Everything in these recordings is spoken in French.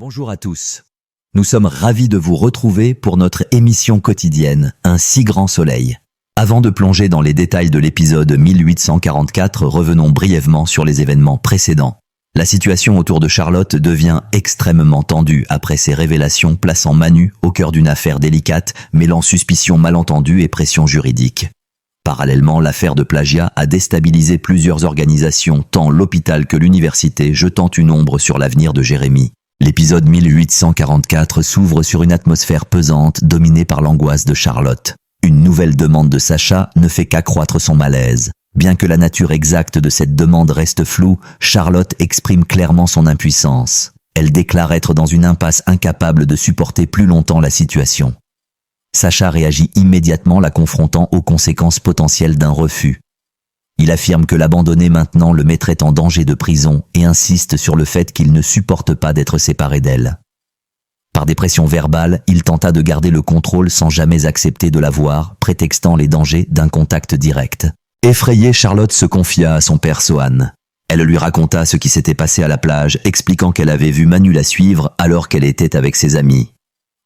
Bonjour à tous. Nous sommes ravis de vous retrouver pour notre émission quotidienne, Un si grand soleil. Avant de plonger dans les détails de l'épisode 1844, revenons brièvement sur les événements précédents. La situation autour de Charlotte devient extrêmement tendue après ces révélations plaçant Manu au cœur d'une affaire délicate, mêlant suspicion malentendue et pression juridique. Parallèlement, l'affaire de plagiat a déstabilisé plusieurs organisations, tant l'hôpital que l'université, jetant une ombre sur l'avenir de Jérémy. L'épisode 1844 s'ouvre sur une atmosphère pesante dominée par l'angoisse de Charlotte. Une nouvelle demande de Sacha ne fait qu'accroître son malaise. Bien que la nature exacte de cette demande reste floue, Charlotte exprime clairement son impuissance. Elle déclare être dans une impasse, incapable de supporter plus longtemps la situation. Sacha réagit immédiatement, la confrontant aux conséquences potentielles d'un refus. Il affirme que l'abandonner maintenant le mettrait en danger de prison et insiste sur le fait qu'il ne supporte pas d'être séparé d'elle. Par des pressions verbales, il tenta de garder le contrôle sans jamais accepter de la voir, prétextant les dangers d'un contact direct. Effrayée, Charlotte se confia à son père Sohan. Elle lui raconta ce qui s'était passé à la plage, expliquant qu'elle avait vu Manu la suivre alors qu'elle était avec ses amis.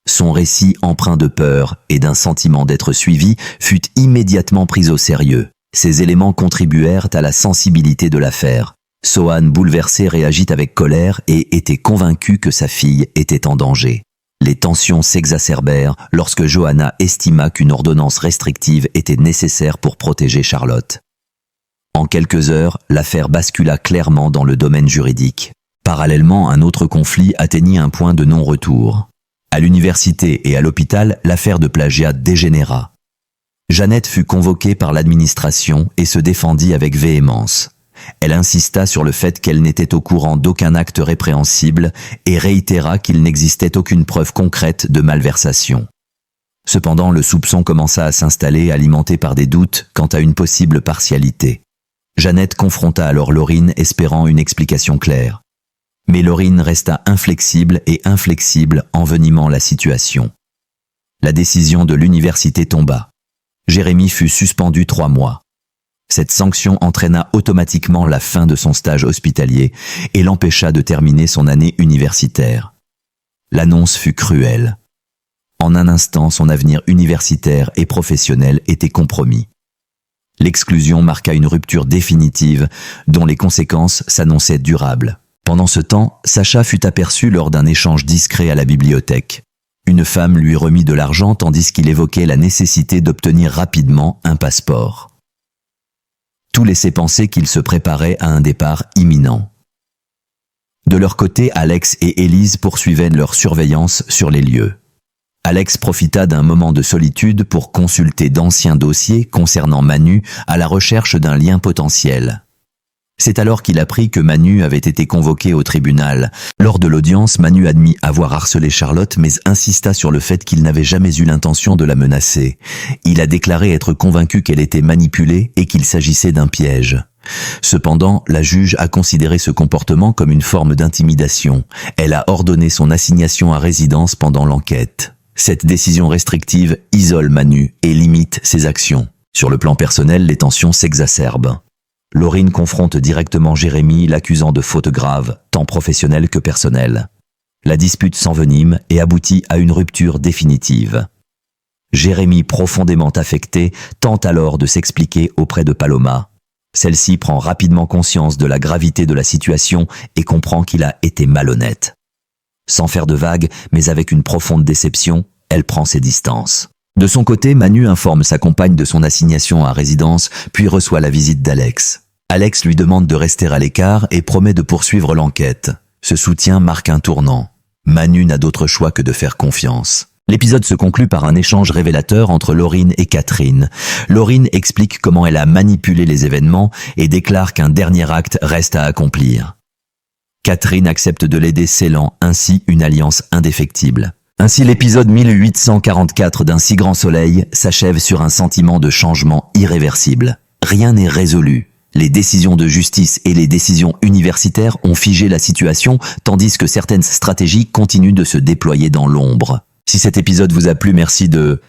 Son récit, empreint de peur et d'un sentiment d'être suivi, fut immédiatement pris au sérieux. Ces éléments contribuèrent à la sensibilité de l'affaire. Sohan, bouleversé, réagit avec colère et était convaincu que sa fille était en danger. Les tensions s'exacerbèrent lorsque Johanna estima qu'une ordonnance restrictive était nécessaire pour protéger Charlotte. En quelques heures, l'affaire bascula clairement dans le domaine juridique. Parallèlement, un autre conflit atteignit un point de non-retour. À l'université et à l'hôpital, l'affaire de plagiat dégénéra. Jeannette fut convoquée par l'administration et se défendit avec véhémence. Elle insista sur le fait qu'elle n'était au courant d'aucun acte répréhensible et réitéra qu'il n'existait aucune preuve concrète de malversation. Cependant, le soupçon commença à s'installer, alimenté par des doutes quant à une possible partialité. Jeannette confronta alors Laurine, espérant une explication claire. Mais Laurine resta inflexible, envenimant la situation. La décision de l'université tomba. Jérémy fut suspendu 3 mois. Cette sanction entraîna automatiquement la fin de son stage hospitalier et l'empêcha de terminer son année universitaire. L'annonce fut cruelle. En un instant, son avenir universitaire et professionnel était compromis. L'exclusion marqua une rupture définitive dont les conséquences s'annonçaient durables. Pendant ce temps, Sacha fut aperçu lors d'un échange discret à la bibliothèque. Une femme lui remit de l'argent tandis qu'il évoquait la nécessité d'obtenir rapidement un passeport. Tout laissait penser qu'il se préparait à un départ imminent. De leur côté, Alex et Élise poursuivaient leur surveillance sur les lieux. Alex profita d'un moment de solitude pour consulter d'anciens dossiers concernant Manu à la recherche d'un lien potentiel. C'est alors qu'il apprit que Manu avait été convoqué au tribunal. Lors de l'audience, Manu admit avoir harcelé Charlotte mais insista sur le fait qu'il n'avait jamais eu l'intention de la menacer. Il a déclaré être convaincu qu'elle était manipulée et qu'il s'agissait d'un piège. Cependant, la juge a considéré ce comportement comme une forme d'intimidation. Elle a ordonné son assignation à résidence pendant l'enquête. Cette décision restrictive isole Manu et limite ses actions. Sur le plan personnel, les tensions s'exacerbent. Laurine confronte directement Jérémy, l'accusant de fautes graves, tant professionnelles que personnelles. La dispute s'envenime et aboutit à une rupture définitive. Jérémy, profondément affecté, tente alors de s'expliquer auprès de Paloma. Celle-ci prend rapidement conscience de la gravité de la situation et comprend qu'il a été malhonnête. Sans faire de vagues, mais avec une profonde déception, elle prend ses distances. De son côté, Manu informe sa compagne de son assignation à résidence, puis reçoit la visite d'Alex. Alex lui demande de rester à l'écart et promet de poursuivre l'enquête. Ce soutien marque un tournant. Manu n'a d'autre choix que de faire confiance. L'épisode se conclut par un échange révélateur entre Laurine et Catherine. Laurine explique comment elle a manipulé les événements et déclare qu'un dernier acte reste à accomplir. Catherine accepte de l'aider, scellant ainsi une alliance indéfectible. Ainsi, l'épisode 1844 d'Un si grand soleil s'achève sur un sentiment de changement irréversible. Rien n'est résolu. Les décisions de justice et les décisions universitaires ont figé la situation, tandis que certaines stratégies continuent de se déployer dans l'ombre. Si cet épisode vous a plu, merci de